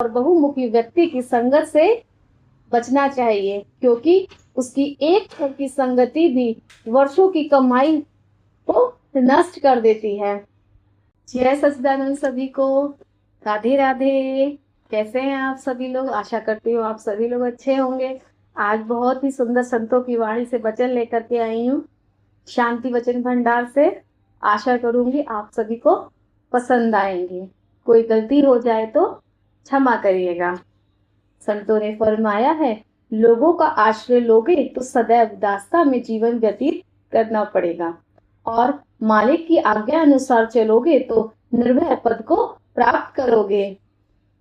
और बहुमुखी व्यक्ति की संगत से बचना चाहिए, क्योंकि उसकी एक क्षण की संगति भी वर्षों की कमाई को नष्ट कर देती है। जय सच्चिदानंद सभी को। राधे राधे। कैसे हैं आप सभी लोग? आशा करती हूँ आप सभी लोग अच्छे होंगे। आज बहुत ही सुंदर संतों की वाणी से वचन लेकर के आई हूँ, शांति वचन भंडार से। आशा करूंगी आप सभी को पसंद आएंगे। कोई गलती हो जाए तो क्षमा करिएगा। संतों ने फरमाया है, लोगों का आश्रय लोगे तो सदैव दास्ता में जीवन व्यतीत करना पड़ेगा, और मालिक की आज्ञा अनुसार चलोगे तो निर्भय पद को प्राप्त करोगे।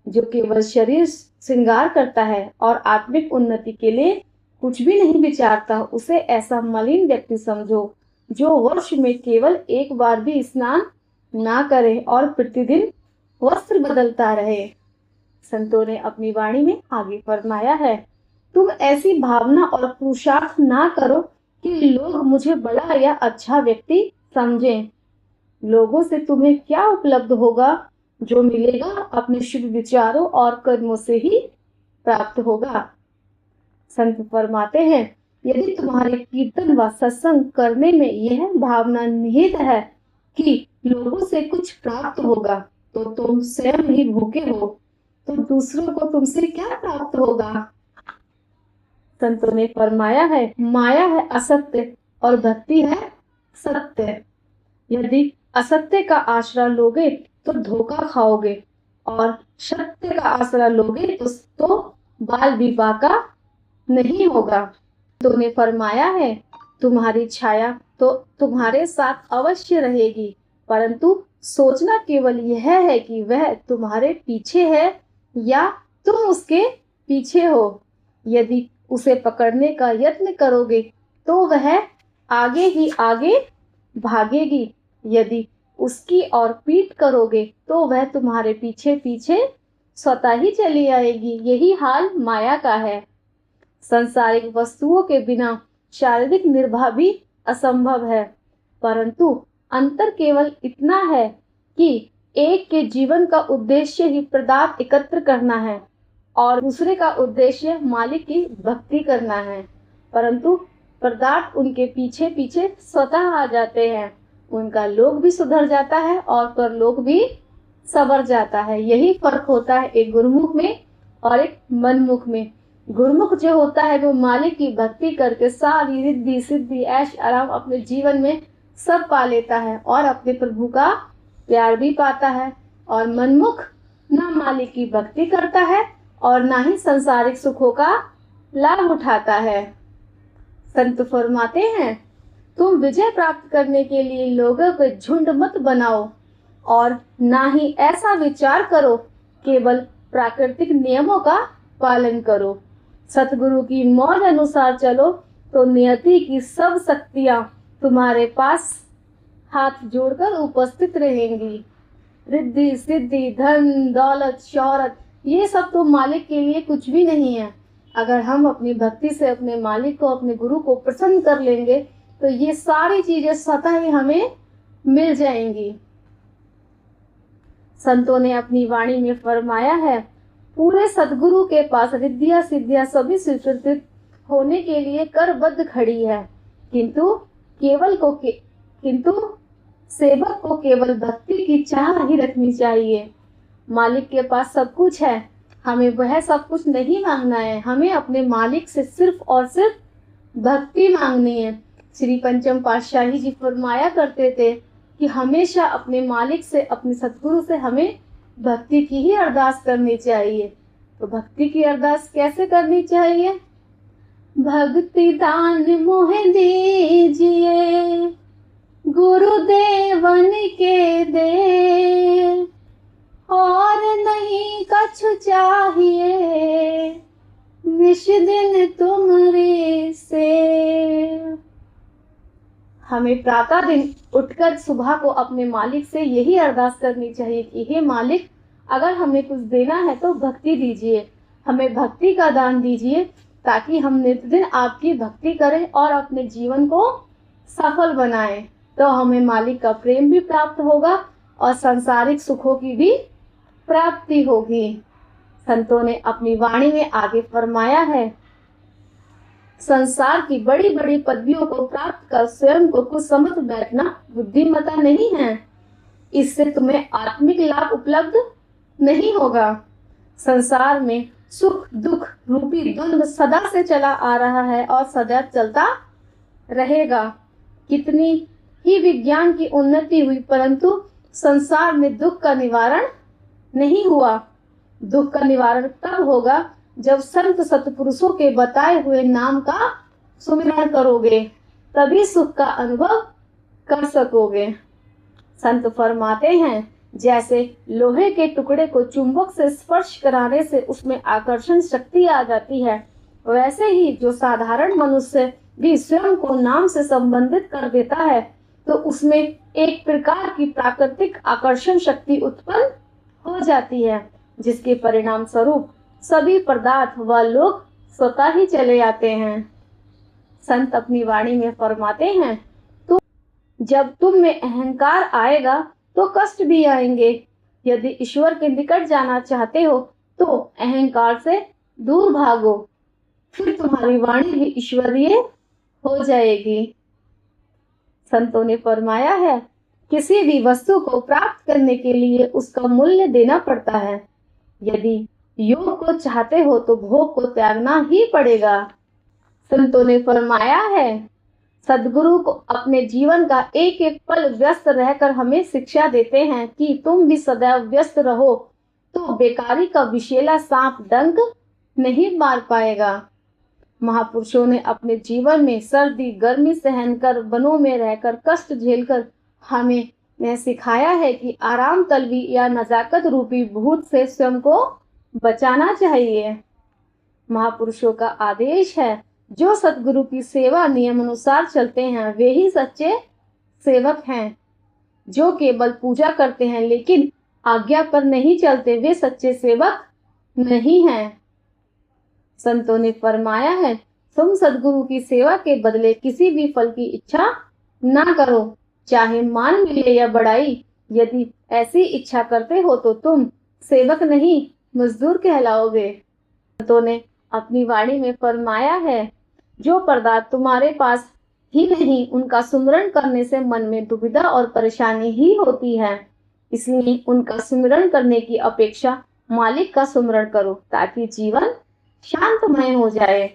जो केवल शरीर श्रृंगार करता है और आत्मिक उन्नति के लिए कुछ भी नहीं विचारता, उसे ऐसा मलिन व्यक्ति समझो जो वर्ष में केवल एक बार भी स्नान ना करे और प्रतिदिन वस्त्र बदलता रहे। संतों ने अपनी वाणी में आगे फरमाया है, तुम ऐसी भावना और पुरुषार्थ ना करो कि लोग मुझे बड़ा या अच्छा व्यक्ति समझें। लोगों से तुम्हें क्या उपलब्ध होगा? जो मिलेगा अपने शुभ विचारों और कर्मों से ही प्राप्त होगा। संत फरमाते हैं, यदि तुम्हारे कीर्तन व सत्संग करने में यह भावना निहित है कि लोगों से कुछ प्राप्त होगा, तो तुम स्वयं ही भूखे हो, तो दूसरों को तुमसे क्या प्राप्त होगा? संतों ने फरमाया है, माया है असत्य और भक्ति है सत्य। यदि असत्य का आश्रय लोगे तो धोखा खाओगे, और सत्य का आश्रय लोगे तो बाल विवाह का नहीं होगा। तुमने फरमाया है, तुम्हारी छाया तो तुम्हारे साथ अवश्य रहेगी, परंतु सोचना केवल यह है कि वह तुम्हारे पीछे है या तुम उसके पीछे हो। यदि उसे पकड़ने का यत्न करोगे तो वह आगे ही आगे भागेगी, यदि उसकी ओर पीठ करोगे तो वह तुम्हारे पीछे पीछे स्वतः ही चली आएगी। यही हाल माया का है। सांसारिक वस्तुओं के बिना शारीरिक निर्वाह भी असंभव है, परंतु अंतर केवल इतना है कि एक के जीवन का उद्देश्य ही पदार्थ एकत्र करना है और दूसरे का उद्देश्य मालिक की भक्ति करना है, परंतु पदार्थ उनके पीछे पीछे स्वतः आ जाते हैं। उनका लोक भी सुधर जाता है और परलोक भी संवर जाता है। यही फर्क होता है एक गुरुमुख में और एक मनमुख में। गुरुमुख जो होता है वो मालिक की भक्ति करके सारी रिद्धि सिद्धि ऐश आराम अपने जीवन में सब पा लेता है और अपने प्रभु का प्यार भी पाता है, और मनमुख ना मालिक की भक्ति करता है और ना ही संसारिक सुखों का लाभ उठाता है। संत फरमाते हैं, तुम विजय प्राप्त करने के लिए लोगों के झुंड मत बनाओ और ना ही ऐसा विचार करो, केवल प्राकृतिक नियमों का पालन करो। सतगुरु की मौज अनुसार चलो तो नियति की सब शक्तियां तुम्हारे पास हाथ जोड़कर उपस्थित रहेंगी। रिद्धि सिद्धि धन दौलत शौहरत ये सब तो मालिक के लिए कुछ भी नहीं है। अगर हम अपनी भक्ति से अपने मालिक को अपने गुरु को प्रसन्न कर लेंगे तो ये सारी चीजें स्वतः ही हमें मिल जाएंगी। संतों ने अपनी वाणी में फरमाया है, पूरे सदगुरु के पास रिद्धियां सिद्धियां सभी स्वीकृत होने के लिए करबद्ध खड़ी है, किंतु सेवक को केवल भक्ति की चाह ही रखनी चाहिए। मालिक के पास सब कुछ है, हमें वह सब कुछ नहीं मांगना है। हमें अपने मालिक से सिर्फ और सिर्फ भक्ति मांगनी है। श्री पंचम पातशाही जी फरमाया करते थे कि हमेशा अपने मालिक से अपने सतगुरु से हमें भक्ति की ही अरदास करनी चाहिए। तो भक्ति की अरदास कैसे करनी चाहिए? भक्ति दान मोह दीजिए गुरुदेवन के दे, और नहीं कछु चाहिए निश दिन तुमरे से। हमें प्रातः दिन उठकर सुबह को अपने मालिक से यही अरदास करनी चाहिए कि हे मालिक, अगर हमें कुछ देना है तो भक्ति दीजिए, हमें भक्ति का दान दीजिए, ताकि हम नित्य दिन आपकी भक्ति करें और अपने जीवन को सफल बनाएं। तो हमें मालिक का प्रेम भी प्राप्त होगा और सांसारिक सुखों की भी प्राप्ति होगी। संतों ने अपनी वाणी में आगे फरमाया है, संसार की बड़ी बड़ी पदवियों को प्राप्त कर स्वयं को कुछ समझ बैठना बुद्धिमत्ता नहीं है। इससे तुम्हें आत्मिक लाभ उपलब्ध नहीं होगा। संसार में सुख दुख रूपी द्वंद्व सदा से चला आ रहा है और सदा चलता रहेगा। कितनी ही विज्ञान की उन्नति हुई, परंतु संसार में दुख का निवारण नहीं हुआ। दुख का निवारण तब होगा जब संत सत्पुरुषों के बताए हुए नाम का सुमिरन करोगे, तभी सुख का अनुभव कर सकोगे। संत फरमाते हैं, जैसे लोहे के टुकड़े को चुंबक से स्पर्श कराने से उसमें आकर्षण शक्ति आ जाती है, वैसे ही जो साधारण मनुष्य भी स्वयं को नाम से संबंधित कर देता है तो उसमें एक प्रकार की प्राकृतिक आकर्षण शक्ति उत्पन्न हो जाती है, जिसके परिणाम स्वरूप सभी पदार्थ व लोग स्वतः ही चले आते हैं। संत अपनी वाणी में फरमाते हैं, तो जब तुम में अहंकार आएगा तो कष्ट भी आएंगे। यदि ईश्वर के निकट जाना चाहते हो तो अहंकार से दूर भागो, फिर तुम्हारी वाणी भी ईश्वरीय हो जाएगी। संतों ने फरमाया है, किसी भी वस्तु को प्राप्त करने के लिए उसका मूल्य देना पड़ता है। यदि योग को चाहते हो तो भोग को त्यागना ही पड़ेगा। संतों ने फरमाया है, सद्गुरु को अपने जीवन का एक एक पल व्यस्त रहकर हमें शिक्षा देते हैं कि तुम भी सदैव व्यस्त रहो तो बेकारी का विषैला सांप डंक नहीं मार पाएगा। महापुरुषों ने अपने जीवन में सर्दी गर्मी सहन कर, वनों में रहकर, कष्ट झेलकर हमें यह सिखाया है कि आराम तलवी या नजाकत रूपी भूत से स्वयं को बचाना चाहिए। महापुरुषों का आदेश है, जो सतगुरु की सेवा नियम अनुसार चलते हैं वे ही सच्चे सेवक हैं। जो केवल पूजा करते हैं लेकिन आज्ञा पर नहीं चलते, वे सच्चे सेवक नहीं हैं। संतों ने फरमाया है, तुम सद्गुरु की सेवा के बदले किसी भी फल की इच्छा ना करो, चाहे मान मिले या बड़ाई। यदि ऐसी इच्छा करते हो तो तुम सेवक नहीं मजदूर कहलाओगे। संतों ने अपनी वाणी में फरमाया है, जो पदार्थ तुम्हारे पास ही नहीं, उनका सुमिरन करने से मन में दुविधा और परेशानी ही होती है। इसलिए उनका सुमिरन करने की अपेक्षा मालिक का सुमिरन करो, ताकि जीवन शांतमय हो जाए।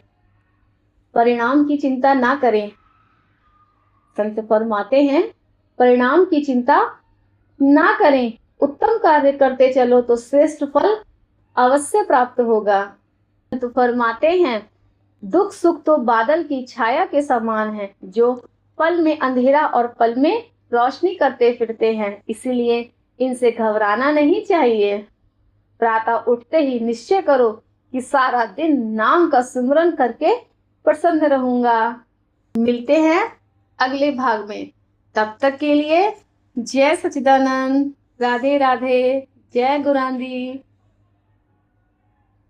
परिणाम की चिंता ना करें। संत फरमाते हैं, परिणाम की चिंता ना करें, उत्तम कार्य करते चलो तो श्रेष्ठ फल अवश्य प्राप्त होगा। संत फरमाते हैं, दुख सुख तो बादल की छाया के समान है, जो पल में अंधेरा और पल में रोशनी करते फिरते हैं। इसीलिए इनसे घबराना नहीं चाहिए। प्रातः उठते ही निश्चय करो कि सारा दिन नाम का सुमिरन करके प्रसन्न रहूंगा। मिलते हैं अगले भाग में, तब तक के लिए जय सच्चिदानंद, राधे राधे, जय गुरांदी।